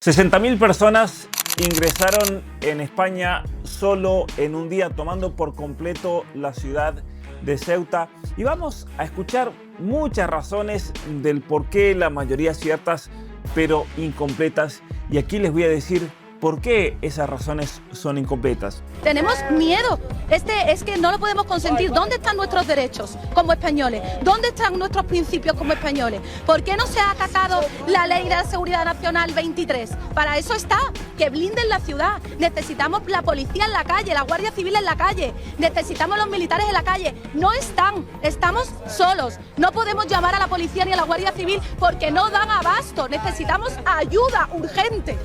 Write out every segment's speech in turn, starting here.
60.000 personas ingresaron en España solo en un día, tomando por completo la ciudad de Ceuta. Y vamos a escuchar muchas razones del por qué, la mayoría ciertas, pero incompletas. Y aquí les voy a decir por qué esas razones son incompletas. Tenemos miedo. Es que no lo podemos consentir. ¿Dónde están nuestros derechos como españoles? ¿Dónde están nuestros principios como españoles? ¿Por qué no se ha acatado la Ley de la Seguridad Nacional 23? Para eso está, que blinden la ciudad. Necesitamos la policía en la calle, la Guardia Civil en la calle. Necesitamos los militares en la calle. No están, estamos solos. No podemos llamar a la policía ni a la Guardia Civil porque no dan abasto. Necesitamos ayuda urgente.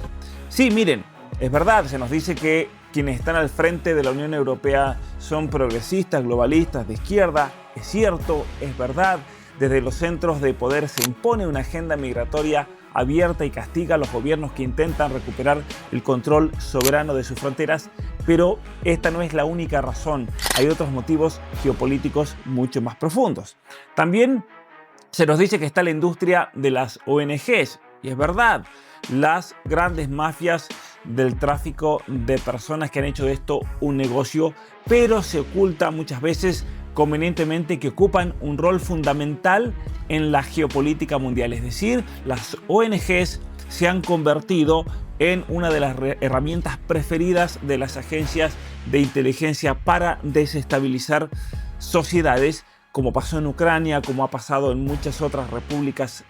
Sí, miren, es verdad, se nos dice que quienes están al frente de la Unión Europea son progresistas, globalistas, de izquierda. Es cierto, es verdad. Desde los centros de poder se impone una agenda migratoria abierta y castiga a los gobiernos que intentan recuperar el control soberano de sus fronteras, pero esta no es la única razón. Hay otros motivos geopolíticos mucho más profundos. También se nos dice que está la industria de las ONGs, y es verdad. Las grandes mafias del tráfico de personas que han hecho de esto un negocio, pero se oculta muchas veces convenientemente que ocupan un rol fundamental en la geopolítica mundial. Es decir, las ONGs se han convertido en una de las herramientas preferidas de las agencias de inteligencia para desestabilizar sociedades, como pasó en Ucrania, como ha pasado en muchas otras repúblicas,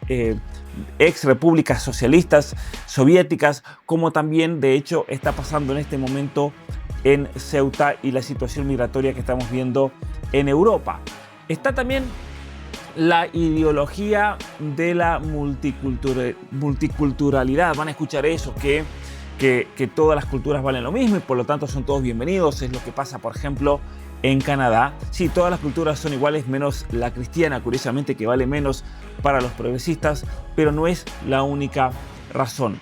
ex repúblicas socialistas soviéticas, como también de hecho está pasando en este momento en Ceuta y la situación migratoria que estamos viendo en Europa. Está también la ideología de la multiculturalidad. Van a escuchar eso, que todas las culturas valen lo mismo y por lo tanto son todos bienvenidos. Es lo que pasa, por ejemplo, en Canadá. Sí, todas las culturas son iguales, menos la cristiana, curiosamente, que vale menos para los progresistas, pero no es la única razón.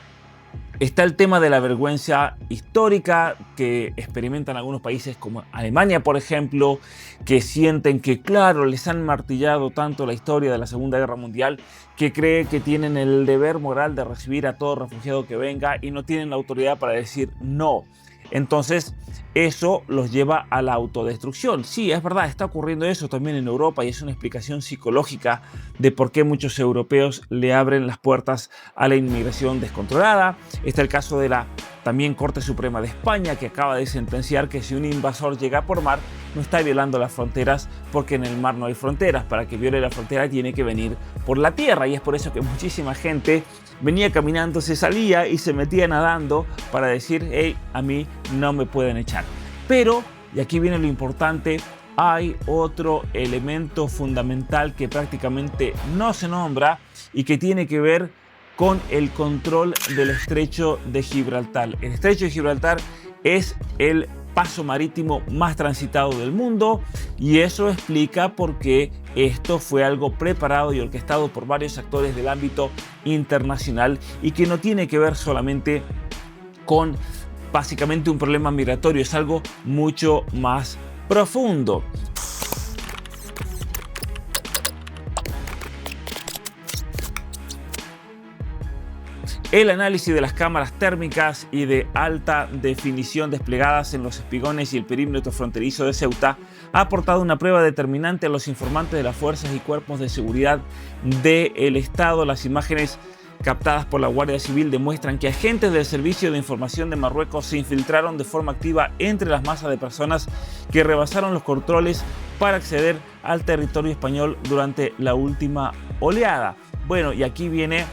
Está el tema de la vergüenza histórica que experimentan algunos países como Alemania, por ejemplo, que sienten que, claro, les han martillado tanto la historia de la Segunda Guerra Mundial, que creen que tienen el deber moral de recibir a todo refugiado que venga y no tienen la autoridad para decir no. Entonces, eso los lleva a la autodestrucción. Sí, es verdad, está ocurriendo eso también en Europa y es una explicación psicológica de por qué muchos europeos le abren las puertas a la inmigración descontrolada. Está el caso de la también Corte Suprema de España, que acaba de sentenciar que si un invasor llega por mar, no está violando las fronteras porque en el mar no hay fronteras. Para que viole la frontera tiene que venir por la tierra y es por eso que muchísima gente venía caminando, se salía y se metía nadando para decir, hey, a mí no me pueden echar. Pero, y aquí viene lo importante, hay otro elemento fundamental que prácticamente no se nombra y que tiene que ver con el control del Estrecho de Gibraltar. El Estrecho de Gibraltar es el paso marítimo más transitado del mundo y eso explica por qué esto fue algo preparado y orquestado por varios actores del ámbito internacional y que no tiene que ver solamente con básicamente un problema migratorio, es algo mucho más profundo. El análisis de las cámaras térmicas y de alta definición desplegadas en los espigones y el perímetro fronterizo de Ceuta ha aportado una prueba determinante a los informantes de las fuerzas y cuerpos de seguridad del Estado. Las imágenes captadas por la Guardia Civil demuestran que agentes del Servicio de Información de Marruecos se infiltraron de forma activa entre las masas de personas que rebasaron los controles para acceder al territorio español durante la última oleada. Bueno, y aquí viene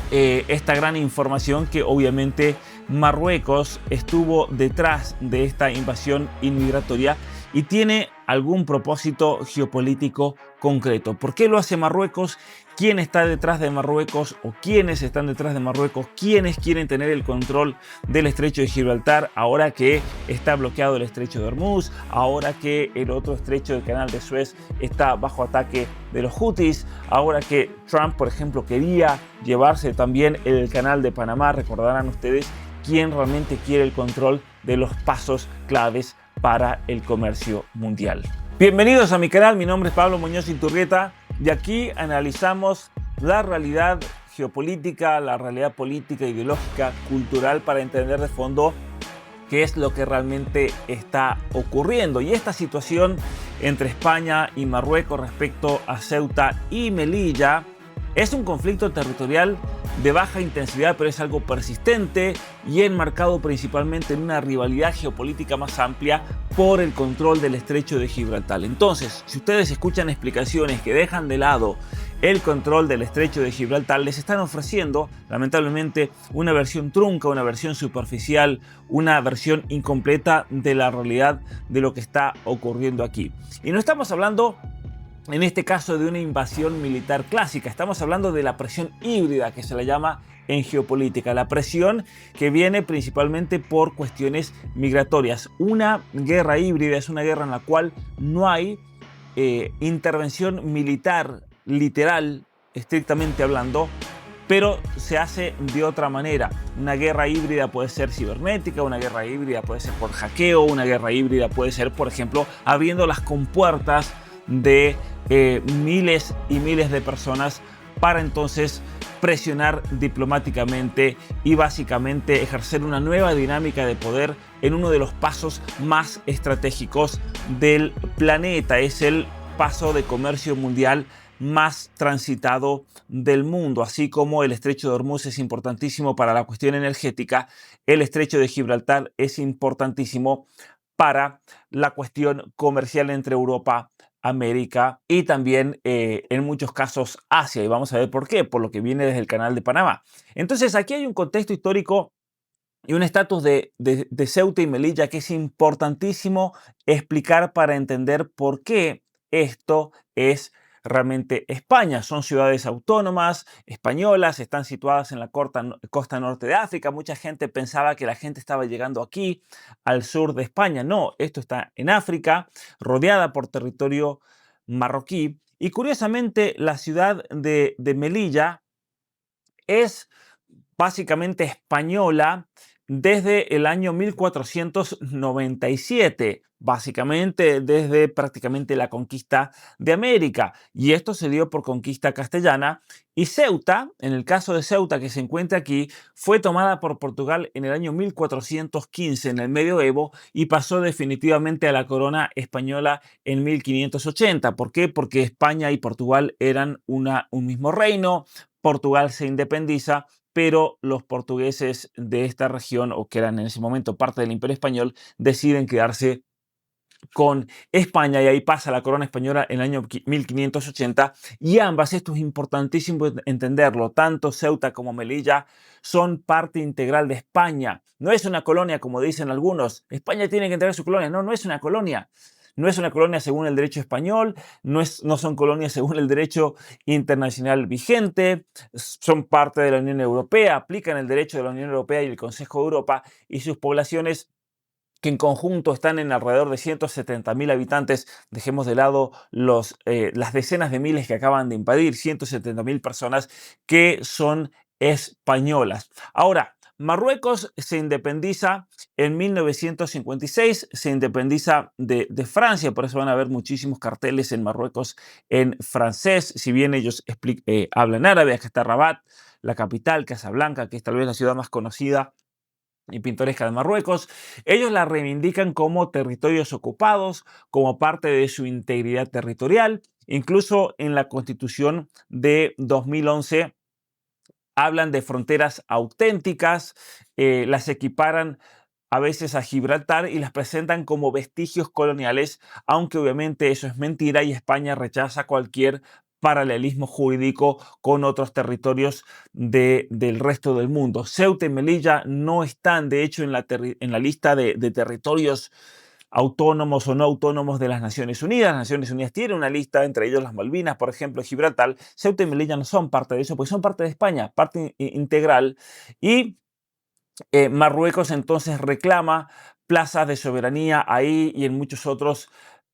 esta gran información que obviamente Marruecos estuvo detrás de esta invasión inmigratoria y tiene algún propósito geopolítico concreto. ¿Por qué lo hace Marruecos? ¿Quién está detrás de Marruecos o quiénes están detrás de Marruecos? ¿Quiénes quieren tener el control del Estrecho de Gibraltar ahora que está bloqueado el Estrecho de Hormuz, ahora que el otro estrecho del Canal de Suez está bajo ataque de los Houthis, ahora que Trump, por ejemplo, quería llevarse también el Canal de Panamá? Recordarán ustedes quién realmente quiere el control de los pasos claves para el comercio mundial. Bienvenidos a mi canal, mi nombre es Pablo Muñoz Iturrieta y aquí analizamos la realidad geopolítica, la realidad política, ideológica, cultural, para entender de fondo qué es lo que realmente está ocurriendo. Y esta situación entre España y Marruecos respecto a Ceuta y Melilla es un conflicto territorial de baja intensidad, pero es algo persistente y enmarcado principalmente en una rivalidad geopolítica más amplia por el control del estrecho de Gibraltar. Entonces, si ustedes escuchan explicaciones que dejan de lado el control del estrecho de Gibraltar, les están ofreciendo, lamentablemente, una versión trunca, una versión superficial, una versión incompleta de la realidad de lo que está ocurriendo aquí. Y no estamos hablando, en este caso, de una invasión militar clásica. Estamos hablando de la presión híbrida, que se le llama en geopolítica. La presión que viene principalmente por cuestiones migratorias. Una guerra híbrida es una guerra en la cual no hay intervención militar literal, estrictamente hablando, pero se hace de otra manera. Una guerra híbrida puede ser cibernética, una guerra híbrida puede ser por hackeo, una guerra híbrida puede ser, por ejemplo, abriendo las compuertas de miles y miles de personas para entonces presionar diplomáticamente y básicamente ejercer una nueva dinámica de poder en uno de los pasos más estratégicos del planeta. Es el paso de comercio mundial más transitado del mundo. Así como el estrecho de Hormuz es importantísimo para la cuestión energética, el estrecho de Gibraltar es importantísimo para la cuestión comercial entre Europa, América y también en muchos casos Asia. Y vamos a ver por qué, por lo que viene desde el Canal de Panamá. Entonces aquí hay un contexto histórico y un estatus de Ceuta y Melilla que es importantísimo explicar para entender por qué esto es realmente España. Son ciudades autónomas españolas, están situadas en la costa norte de África. Mucha gente pensaba que la gente estaba llegando aquí al sur de España. No, esto está en África, rodeada por territorio marroquí. Y curiosamente, la ciudad de Melilla es básicamente española desde el año 1497, básicamente desde prácticamente la conquista de América. Y esto se dio por conquista castellana. Y Ceuta, en el caso de Ceuta que se encuentra aquí, fue tomada por Portugal en el año 1415, en el medioevo, y pasó definitivamente a la corona española en 1580. ¿Por qué? Porque España y Portugal eran un mismo reino. Portugal se independiza, pero los portugueses de esta región, o que eran en ese momento parte del Imperio Español, deciden quedarse con España y ahí pasa la corona española en el año 1580 y ambas, esto es importantísimo entenderlo, tanto Ceuta como Melilla son parte integral de España. No es una colonia como dicen algunos, España tiene que entregar su colonia, no, no es una colonia. No es una colonia según el derecho español, no son colonias según el derecho internacional vigente, son parte de la Unión Europea, aplican el derecho de la Unión Europea y el Consejo de Europa y sus poblaciones que en conjunto están en alrededor de 170.000 habitantes. Dejemos de lado las decenas de miles que acaban de invadir, 170.000 personas que son españolas. Ahora, Marruecos se independiza en 1956, se independiza de Francia, por eso van a ver muchísimos carteles en Marruecos en francés, si bien ellos hablan árabe. Acá está Rabat, la capital, Casablanca, que es tal vez la ciudad más conocida y pintoresca de Marruecos. Ellos la reivindican como territorios ocupados, como parte de su integridad territorial. Incluso en la Constitución de 2011 hablan de fronteras auténticas, las equiparan a veces a Gibraltar y las presentan como vestigios coloniales, aunque obviamente eso es mentira y España rechaza cualquier paralelismo jurídico con otros territorios del resto del mundo. Ceuta y Melilla no están, de hecho, en la lista de territorios autónomos o no autónomos de las Naciones Unidas. Las Naciones Unidas tienen una lista, entre ellos las Malvinas, por ejemplo, Gibraltar. Ceuta y Melilla no son parte de eso, porque son parte de España, parte integral. Y Marruecos entonces reclama plazas de soberanía ahí y en muchos otros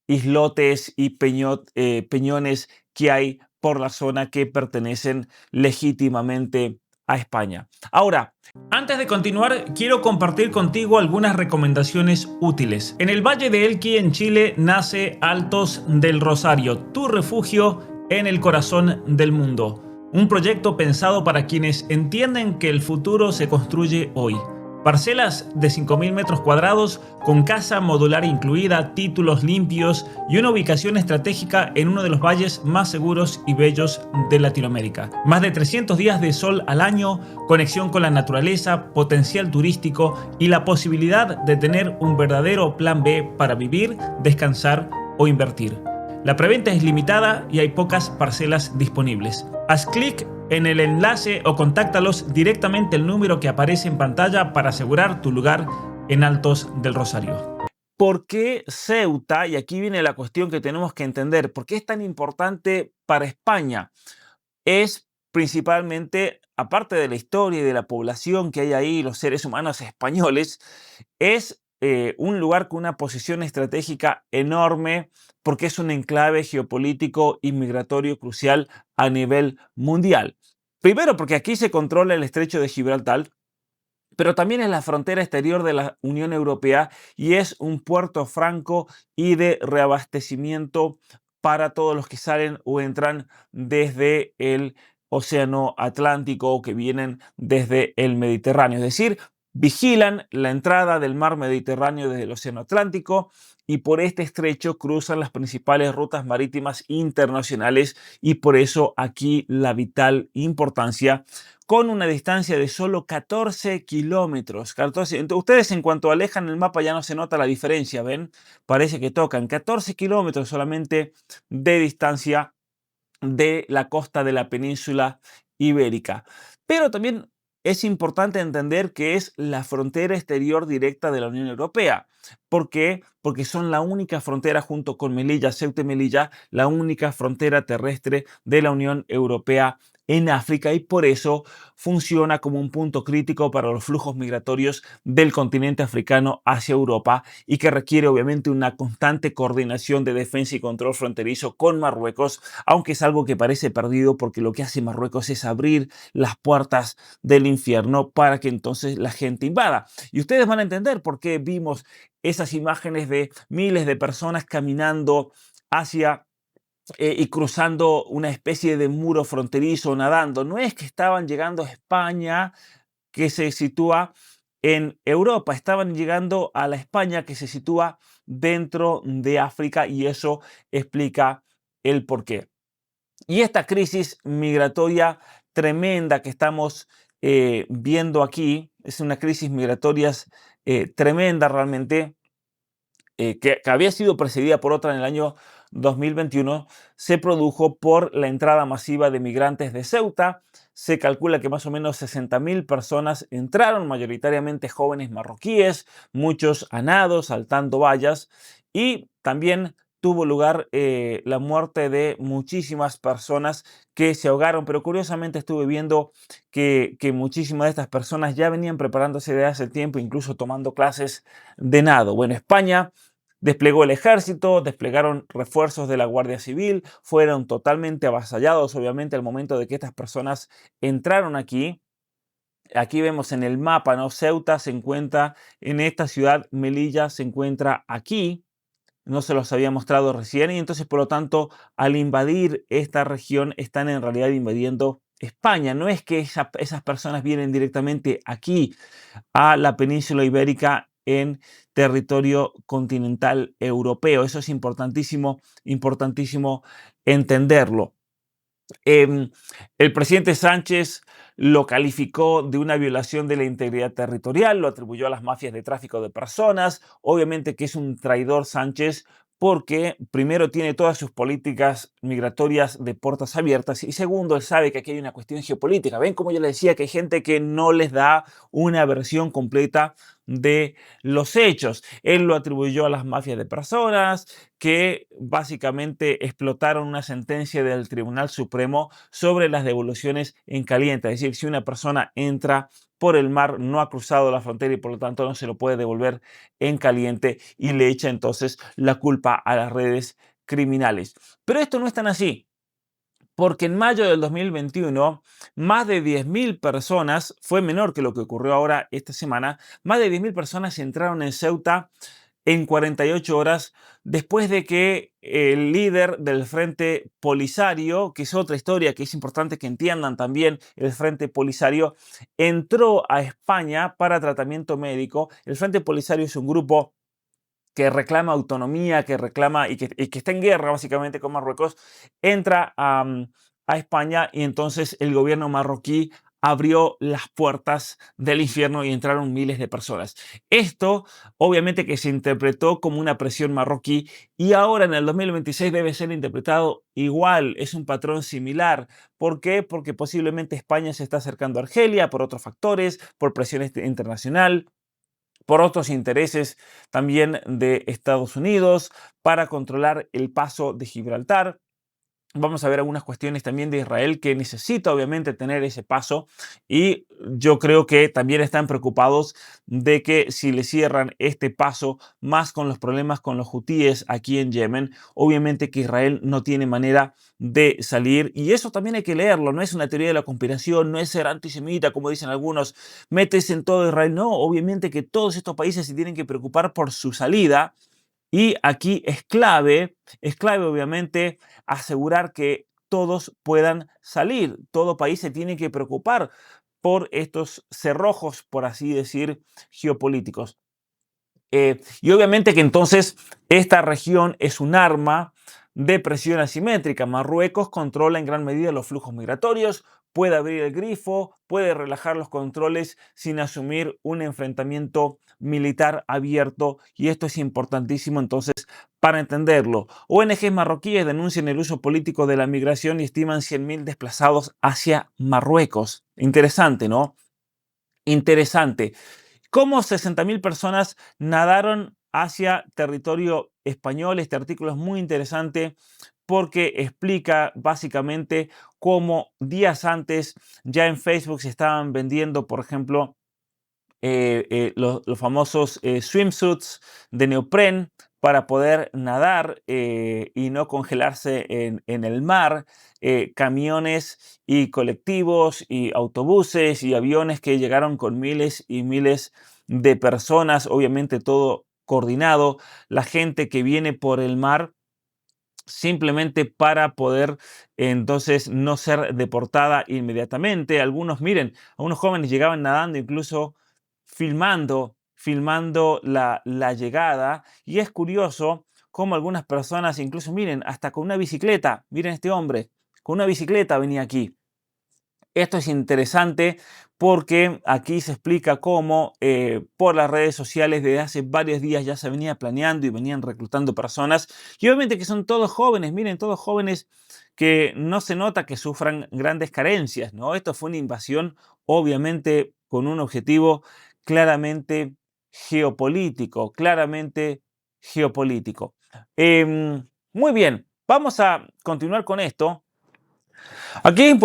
islotes y peñones que hay por la zona que pertenecen legítimamente a España. Ahora, antes de continuar, quiero compartir contigo algunas recomendaciones útiles. En el Valle de Elqui, en Chile, nace Altos del Rosario, tu refugio en el corazón del mundo. Un proyecto pensado para quienes entienden que el futuro se construye hoy. Parcelas de 5.000 metros cuadrados con casa modular incluida, títulos limpios y una ubicación estratégica en uno de los valles más seguros y bellos de Latinoamérica. Más de 300 días de sol al año, conexión con la naturaleza, potencial turístico y la posibilidad de tener un verdadero plan B para vivir, descansar o invertir. La preventa es limitada y hay pocas parcelas disponibles. Haz clic en el enlace o contáctalos directamente al número que aparece en pantalla para asegurar tu lugar en Altos del Rosario. ¿Por qué Ceuta? Y aquí viene la cuestión que tenemos que entender. ¿Por qué es tan importante para España? Es principalmente, aparte de la historia y de la población que hay ahí, los seres humanos españoles, es un lugar con una posición estratégica enorme porque es un enclave geopolítico y migratorio crucial a nivel mundial. Primero porque aquí se controla el estrecho de Gibraltar, pero también es la frontera exterior de la Unión Europea y es un puerto franco y de reabastecimiento para todos los que salen o entran desde el Océano Atlántico o que vienen desde el Mediterráneo. Es decir, vigilan la entrada del mar Mediterráneo desde el Océano Atlántico y por este estrecho cruzan las principales rutas marítimas internacionales y por eso aquí la vital importancia con una distancia de solo 14 kilómetros. 14. Entonces, ustedes en cuanto alejan el mapa ya no se nota la diferencia, ¿ven? Parece que tocan 14 kilómetros solamente de distancia de la costa de la península ibérica. Pero también es importante entender que es la frontera exterior directa de la Unión Europea. ¿Por qué? Porque son la única frontera junto con Melilla, Ceuta y Melilla, la única frontera terrestre de la Unión Europea en África y por eso funciona como un punto crítico para los flujos migratorios del continente africano hacia Europa y que requiere obviamente una constante coordinación de defensa y control fronterizo con Marruecos, aunque es algo que parece perdido porque lo que hace Marruecos es abrir las puertas del infierno para que entonces la gente invada. Y ustedes van a entender por qué vimos esas imágenes de miles de personas caminando hacia y cruzando una especie de muro fronterizo, nadando. No es que estaban llegando a España, que se sitúa en Europa, estaban llegando a la España que se sitúa dentro de África y eso explica el porqué. Y esta crisis migratoria tremenda que estamos viendo aquí, es una crisis migratoria tremenda realmente, que había sido precedida por otra en el año 2021, se produjo por la entrada masiva de migrantes de Ceuta. Se calcula que más o menos 60.000 personas entraron, mayoritariamente jóvenes marroquíes, muchos a nado, saltando vallas, y también tuvo lugar la muerte de muchísimas personas que se ahogaron, pero curiosamente estuve viendo que muchísimas de estas personas ya venían preparándose de hace tiempo, incluso tomando clases de nado. Bueno, España desplegó el ejército, desplegaron refuerzos de la Guardia Civil, fueron totalmente avasallados, obviamente, al momento de que estas personas entraron aquí. Aquí vemos en el mapa, ¿no? Ceuta se encuentra en esta ciudad, Melilla se encuentra aquí, no se los había mostrado recién, y entonces, por lo tanto, al invadir esta región, están en realidad invadiendo España. No es que esas personas vienen directamente aquí a la península ibérica en territorio continental europeo. Eso es importantísimo, importantísimo entenderlo. El presidente Sánchez lo calificó de una violación de la integridad territorial, lo atribuyó a las mafias de tráfico de personas. Obviamente que es un traidor Sánchez porque primero tiene todas sus políticas migratorias de puertas abiertas y segundo, él sabe que aquí hay una cuestión geopolítica. Ven, como yo le decía, que hay gente que no les da una versión completa de los hechos. Él lo atribuyó a las mafias de personas que básicamente explotaron una sentencia del Tribunal Supremo sobre las devoluciones en caliente. Es decir, si una persona entra por el mar, no ha cruzado la frontera y por lo tanto no se lo puede devolver en caliente y le echa entonces la culpa a las redes criminales. Pero esto no es tan así, porque en mayo del 2021 más de 10.000 personas, fue menor que lo que ocurrió ahora esta semana, más de 10.000 personas entraron en Ceuta en 48 horas después de que el líder del Frente Polisario, que es otra historia que es importante que entiendan también, el Frente Polisario entró a España para tratamiento médico. El Frente Polisario es un grupo que reclama autonomía, que reclama y que está en guerra básicamente con Marruecos, entra a España y entonces el gobierno marroquí abrió las puertas del infierno y entraron miles de personas. Esto obviamente que se interpretó como una presión marroquí y ahora en el 2026 debe ser interpretado igual, es un patrón similar. ¿Por qué? Porque posiblemente España se está acercando a Argelia por otros factores, por presión internacional, por otros intereses también de Estados Unidos para controlar el paso de Gibraltar. Vamos a ver algunas cuestiones también de Israel que necesita obviamente tener ese paso y yo creo que también están preocupados de que si le cierran este paso más con los problemas con los hutíes aquí en Yemen, obviamente que Israel no tiene manera de salir y eso también hay que leerlo, no es una teoría de la conspiración, no es ser antisemita como dicen algunos, metes en todo Israel, no, obviamente que todos estos países se tienen que preocupar por su salida y aquí es clave obviamente asegurar que todos puedan salir. Todo país se tiene que preocupar por estos cerrojos, por así decir, geopolíticos. Y obviamente que entonces esta región es un arma de presión asimétrica. Marruecos controla en gran medida los flujos migratorios, puede abrir el grifo, puede relajar los controles sin asumir un enfrentamiento militar abierto y esto es importantísimo entonces para entenderlo. ONGs marroquíes denuncian el uso político de la migración y estiman 100.000 desplazados hacia Marruecos. Interesante, ¿no? Interesante. ¿Cómo 60.000 personas nadaron hacia territorio español? Este artículo es muy interesante porque explica básicamente cómo días antes ya en Facebook se estaban vendiendo, por ejemplo, los famosos swimsuits de neopren para poder nadar y no congelarse en el mar, camiones y colectivos y autobuses y aviones que llegaron con miles y miles de personas, obviamente todo coordinado, la gente que viene por el mar simplemente para poder entonces no ser deportada inmediatamente. Algunos, miren, algunos jóvenes llegaban nadando, incluso filmando la llegada. Y es curioso cómo algunas personas, incluso miren, hasta con una bicicleta, miren este hombre, con una bicicleta venía aquí. Esto es interesante porque aquí se explica cómo por las redes sociales desde hace varios días ya se venía planeando y venían reclutando personas. Y obviamente que son todos jóvenes, miren, todos jóvenes que no se nota que sufran grandes carencias, ¿no? Esto fue una invasión obviamente con un objetivo claramente geopolítico, claramente geopolítico. Muy bien, vamos a continuar con esto. Aquí es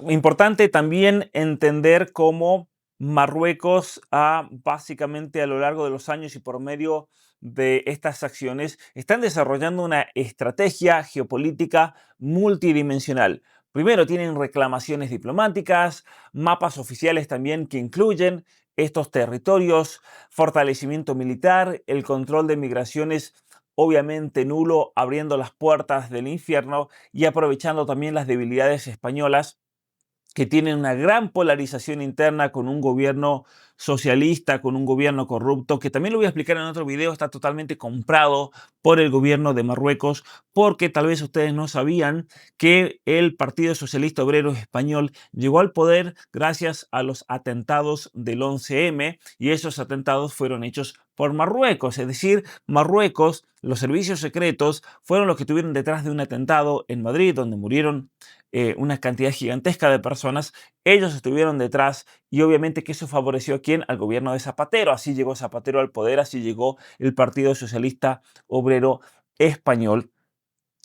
importante también entender cómo Marruecos ha básicamente a lo largo de los años y por medio de estas acciones están desarrollando una estrategia geopolítica multidimensional. Primero tienen reclamaciones diplomáticas, mapas oficiales también que incluyen estos territorios, fortalecimiento militar, el control de migraciones obviamente nulo, abriendo las puertas del infierno y aprovechando también las debilidades españolas que tienen una gran polarización interna con un gobierno socialista, con un gobierno corrupto, que también lo voy a explicar en otro video, está totalmente comprado por el gobierno de Marruecos, porque tal vez ustedes no sabían que el Partido Socialista Obrero Español llegó al poder gracias a los atentados del 11M y esos atentados fueron hechos por Marruecos, es decir, Marruecos, los servicios secretos fueron los que estuvieron detrás de un atentado en Madrid, donde murieron una cantidad gigantesca de personas, ellos estuvieron detrás y obviamente que eso favoreció a quién, al gobierno de Zapatero, así llegó Zapatero al poder, así llegó el Partido Socialista Obrero Español.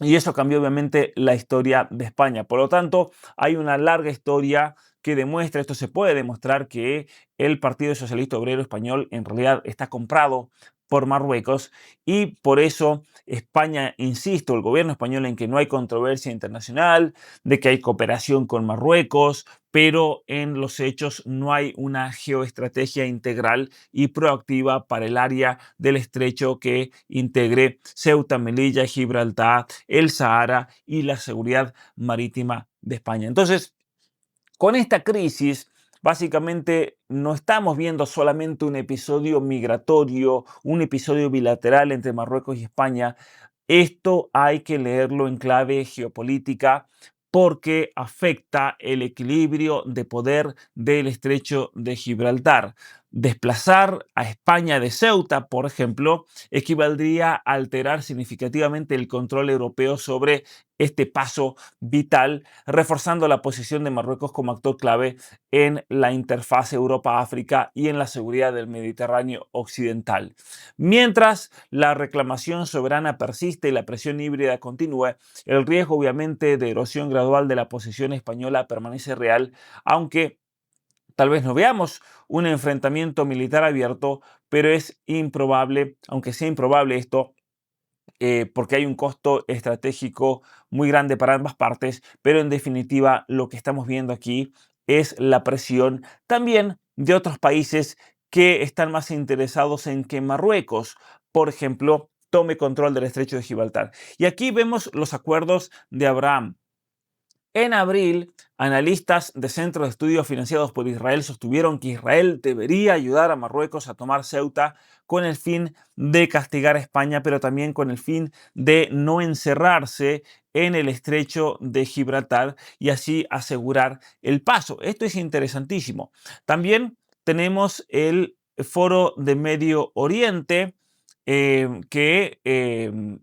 Y eso cambió obviamente la historia de España. Por lo tanto, hay una larga historia que demuestra, esto se puede demostrar que el Partido Socialista Obrero Español en realidad está comprado por Marruecos y por eso España, insisto, el gobierno español en que no hay controversia internacional, de que hay cooperación con Marruecos, pero en los hechos no hay una geoestrategia integral y proactiva para el área del estrecho que integre Ceuta, Melilla, Gibraltar, el Sahara y la seguridad marítima de España. Entonces, con esta crisis, básicamente no estamos viendo solamente un episodio migratorio, un episodio bilateral entre Marruecos y España. Esto hay que leerlo en clave geopolítica porque afecta el equilibrio de poder del estrecho de Gibraltar. Desplazar a España de Ceuta, por ejemplo, equivaldría a alterar significativamente el control europeo sobre este paso vital, reforzando la posición de Marruecos como actor clave en la interfaz Europa-África y en la seguridad del Mediterráneo occidental. Mientras la reclamación soberana persiste y la presión híbrida continúe, el riesgo obviamente de erosión gradual de la posición española permanece real, aunque tal vez no veamos un enfrentamiento militar abierto, pero es improbable, aunque sea improbable esto, porque hay un costo estratégico muy grande para ambas partes, pero en definitiva lo que estamos viendo aquí es la presión también de otros países que están más interesados en que Marruecos, por ejemplo, tome control del estrecho de Gibraltar. Y aquí vemos los acuerdos de Abraham. En abril, analistas de centros de estudios financiados por Israel sostuvieron que Israel debería ayudar a Marruecos a tomar Ceuta con el fin de castigar a España, pero también con el fin de no encerrarse en el estrecho de Gibraltar y así asegurar el paso. Esto es interesantísimo. También tenemos el Foro de Medio Oriente, que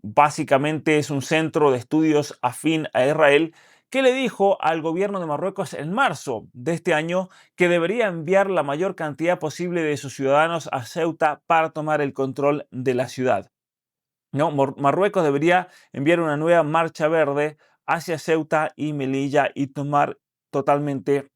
básicamente es un centro de estudios afín a Israel, que le dijo al gobierno de Marruecos en marzo de este año que debería enviar la mayor cantidad posible de sus ciudadanos a Ceuta para tomar el control de la ciudad. ¿No? Marruecos debería enviar una nueva marcha verde hacia Ceuta y Melilla y tomar totalmente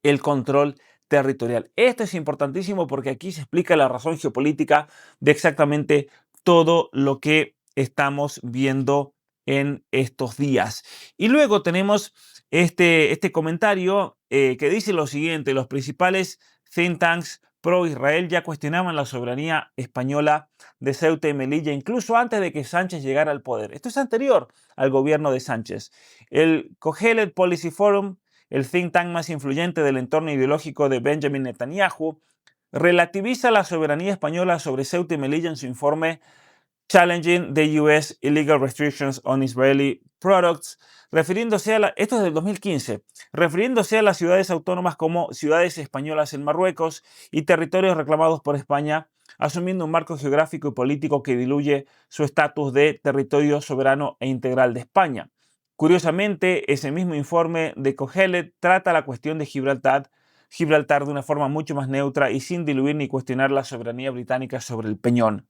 el control territorial. Esto es importantísimo porque aquí se explica la razón geopolítica de exactamente todo lo que estamos viendo en estos días. Y luego tenemos este comentario que dice lo siguiente: los principales think tanks pro Israel ya cuestionaban la soberanía española de Ceuta y Melilla incluso antes de que Sánchez llegara al poder. Esto es anterior al gobierno de Sánchez. El Cogelet Policy Forum, el think tank más influyente del entorno ideológico de Benjamin Netanyahu, relativiza la soberanía española sobre Ceuta y Melilla en su informe Challenging the US Illegal Restrictions on Israeli Products, esto es del 2015, refiriéndose a las ciudades autónomas como ciudades españolas en Marruecos y territorios reclamados por España, asumiendo un marco geográfico y político que diluye su estatus de territorio soberano e integral de España. Curiosamente, ese mismo informe de Cogelet trata la cuestión de Gibraltar de una forma mucho más neutra y sin diluir ni cuestionar la soberanía británica sobre el Peñón.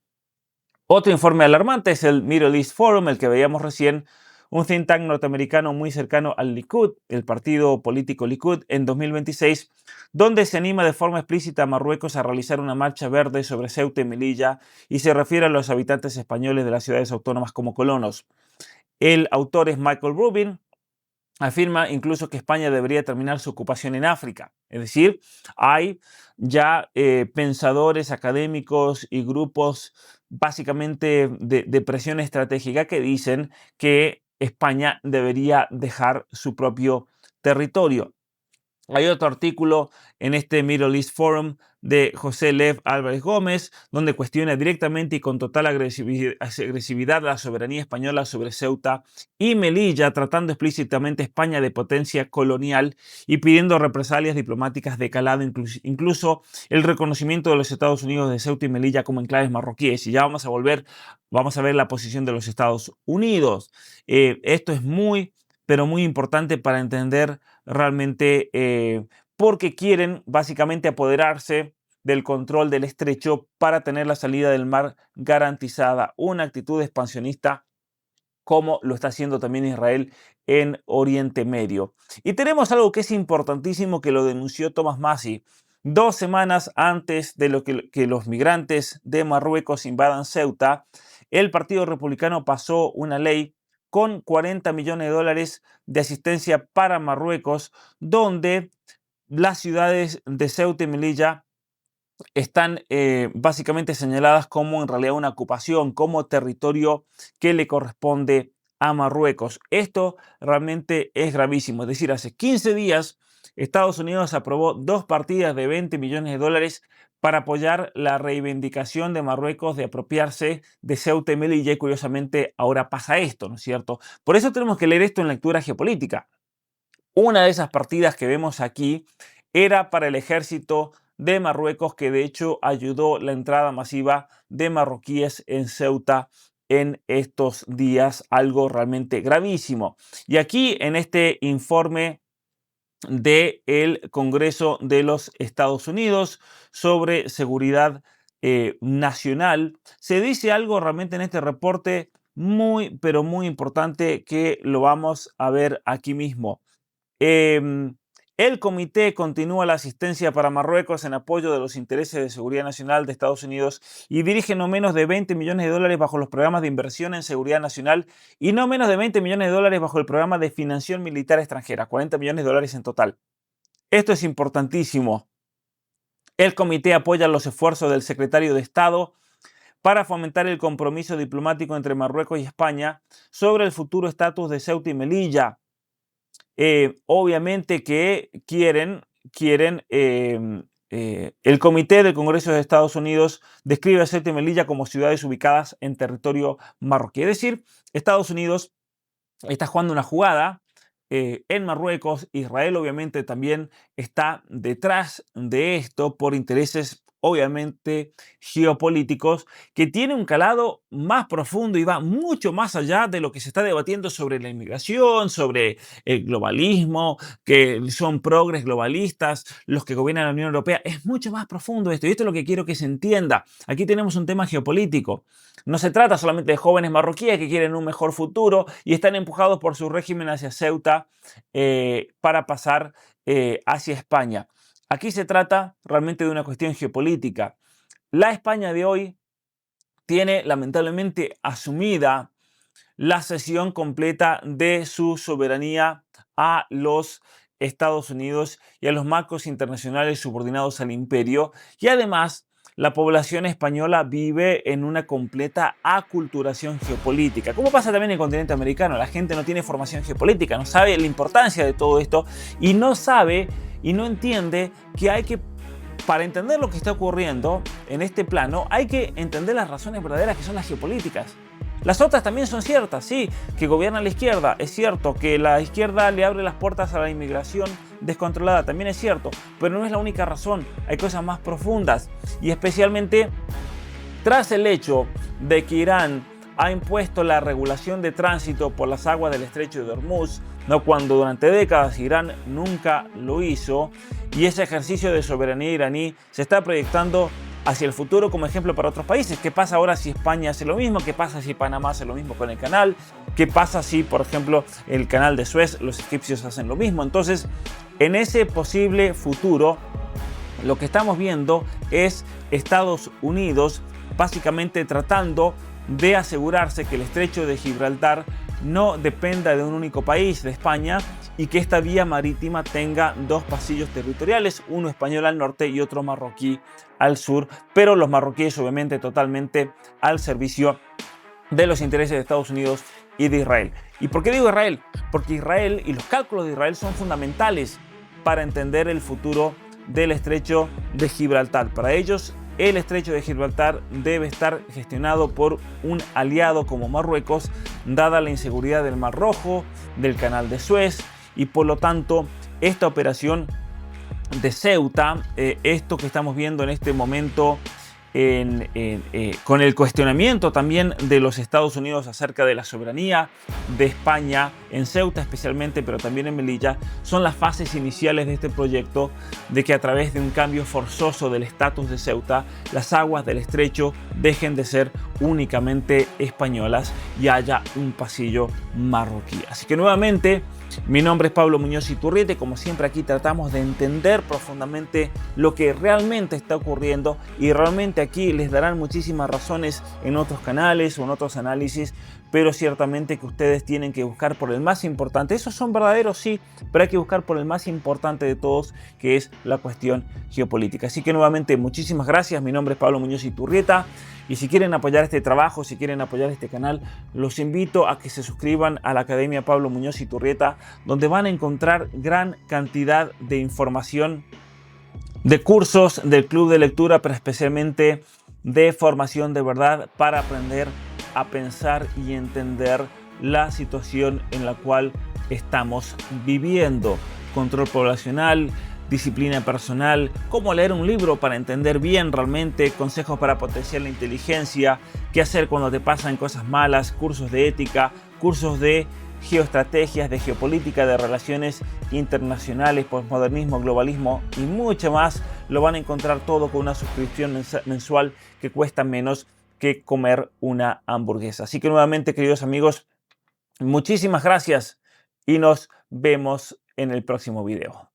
Otro informe alarmante es el Middle East Forum, el que veíamos recién, un think tank norteamericano muy cercano al Likud, el partido político Likud, en 2026, donde se anima de forma explícita a Marruecos a realizar una marcha verde sobre Ceuta y Melilla y se refiere a los habitantes españoles de las ciudades autónomas como colonos. El autor es Michael Rubin. Afirma incluso que España debería terminar su ocupación en África. Es decir, hay ya pensadores académicos y grupos básicamente de presión estratégica que dicen que España debería dejar su propio territorio. Hay otro artículo en este Middle East Forum de José Lev Álvarez Gómez, donde cuestiona directamente y con total agresividad la soberanía española sobre Ceuta y Melilla, tratando explícitamente a España de potencia colonial y pidiendo represalias diplomáticas de calado, incluso el reconocimiento de los Estados Unidos de Ceuta y Melilla como enclaves marroquíes. Y ya vamos a ver la posición de los Estados Unidos. Esto es pero muy importante para entender realmente porque quieren básicamente apoderarse del control del estrecho para tener la salida del mar garantizada, una actitud expansionista como lo está haciendo también Israel en Oriente Medio. Y tenemos algo que es importantísimo que lo denunció Thomas Massie 2 semanas antes de que los migrantes de Marruecos invadan Ceuta. El Partido Republicano pasó una ley con $40 millones de asistencia para Marruecos, donde las ciudades de Ceuta y Melilla están básicamente señaladas como en realidad una ocupación, como territorio que le corresponde a Marruecos. Esto realmente es gravísimo. Es decir, hace 15 días Estados Unidos aprobó 2 partidas de 20 millones de dólares para apoyar la reivindicación de Marruecos de apropiarse de Ceuta y Melilla, y curiosamente ahora pasa esto, ¿no es cierto? Por eso tenemos que leer esto en lectura geopolítica. Una de esas partidas que vemos aquí era para el ejército de Marruecos, que de hecho ayudó la entrada masiva de marroquíes en Ceuta en estos días, algo realmente gravísimo. Y aquí en este informe del Congreso de los Estados Unidos sobre seguridad nacional, se dice algo realmente en este reporte muy, pero muy importante, que lo vamos a ver aquí mismo. El comité continúa la asistencia para Marruecos en apoyo de los intereses de seguridad nacional de Estados Unidos y dirige no menos de 20 millones de dólares bajo los programas de inversión en seguridad nacional y no menos de 20 millones de dólares bajo el programa de financiación militar extranjera, 40 millones de dólares en total. Esto es importantísimo. El comité apoya los esfuerzos del secretario de Estado para fomentar el compromiso diplomático entre Marruecos y España sobre el futuro estatus de Ceuta y Melilla. Obviamente que el Comité del Congreso de Estados Unidos describe a Ceuta y Melilla como ciudades ubicadas en territorio marroquí. Es decir, Estados Unidos está jugando una jugada en Marruecos. Israel obviamente también está detrás de esto por intereses obviamente geopolíticos, que tiene un calado más profundo y va mucho más allá de lo que se está debatiendo sobre la inmigración, sobre el globalismo, que son progres globalistas los que gobiernan la Unión Europea. Es mucho más profundo esto, y esto es lo que quiero que se entienda. Aquí tenemos un tema geopolítico. No se trata solamente de jóvenes marroquíes que quieren un mejor futuro y están empujados por su régimen hacia Ceuta para pasar hacia España. Aquí se trata realmente de una cuestión geopolítica. La España de hoy tiene lamentablemente asumida la cesión completa de su soberanía a los Estados Unidos y a los marcos internacionales subordinados al imperio, y además la población española vive en una completa aculturación geopolítica. Como pasa también en el continente americano, la gente no tiene formación geopolítica, no sabe la importancia de todo esto y no sabe y no entiende que para entender lo que está ocurriendo en este plano, hay que entender las razones verdaderas que son las geopolíticas. Las otras también son ciertas, sí, que gobierna la izquierda, es cierto, que la izquierda le abre las puertas a la inmigración descontrolada, también es cierto, pero no es la única razón, hay cosas más profundas, y especialmente tras el hecho de que Irán ha impuesto la regulación de tránsito por las aguas del estrecho de Hormuz, no cuando durante décadas Irán nunca lo hizo, y ese ejercicio de soberanía iraní se está proyectando hacia el futuro como ejemplo para otros países. ¿Qué pasa ahora si España hace lo mismo? ¿Qué pasa si Panamá hace lo mismo con el canal? ¿Qué pasa si, por ejemplo, el canal de Suez, los egipcios hacen lo mismo? Entonces, en ese posible futuro, lo que estamos viendo es Estados Unidos básicamente tratando de asegurarse que el estrecho de Gibraltar no dependa de un único país, de España, y que esta vía marítima tenga 2 pasillos territoriales, uno español al norte y otro marroquí al sur, pero los marroquíes obviamente totalmente al servicio de los intereses de Estados Unidos y de Israel. ¿Y por qué digo Israel? Porque Israel y los cálculos de Israel son fundamentales para entender el futuro del estrecho de Gibraltar. Para ellos, el estrecho de Gibraltar debe estar gestionado por un aliado como Marruecos, dada la inseguridad del Mar Rojo, del canal de Suez, y por lo tanto esta operación de Ceuta, esto que estamos viendo en este momento con el cuestionamiento también de los Estados Unidos acerca de la soberanía de España en Ceuta especialmente, pero también en Melilla, son las fases iniciales de este proyecto de que a través de un cambio forzoso del estatus de Ceuta, las aguas del estrecho dejen de ser únicamente españolas y haya un pasillo marroquí. Así que nuevamente Mi nombre es Pablo Muñoz Iturrieta y como siempre aquí tratamos de entender profundamente lo que realmente está ocurriendo, y realmente aquí les darán muchísimas razones en otros canales o en otros análisis, pero ciertamente que ustedes tienen que buscar por el más importante. Esos son verdaderos, sí, pero hay que buscar por el más importante de todos, que es la cuestión geopolítica. Así que nuevamente muchísimas gracias. Mi nombre es Pablo Muñoz Iturrieta. Y si quieren apoyar este trabajo, si quieren apoyar este canal, los invito a que se suscriban a la Academia Pablo Muñoz Iturrieta, donde van a encontrar gran cantidad de información, de cursos del club de lectura, pero especialmente de formación de verdad para aprender a pensar y entender la situación en la cual estamos viviendo. Control poblacional, disciplina personal, cómo leer un libro para entender bien realmente, consejos para potenciar la inteligencia, qué hacer cuando te pasan cosas malas, cursos de ética, cursos de geoestrategias, de geopolítica, de relaciones internacionales, posmodernismo, globalismo y mucho más. Lo van a encontrar todo con una suscripción mensual que cuesta menos que comer una hamburguesa. Así que nuevamente, queridos amigos, muchísimas gracias y nos vemos en el próximo video.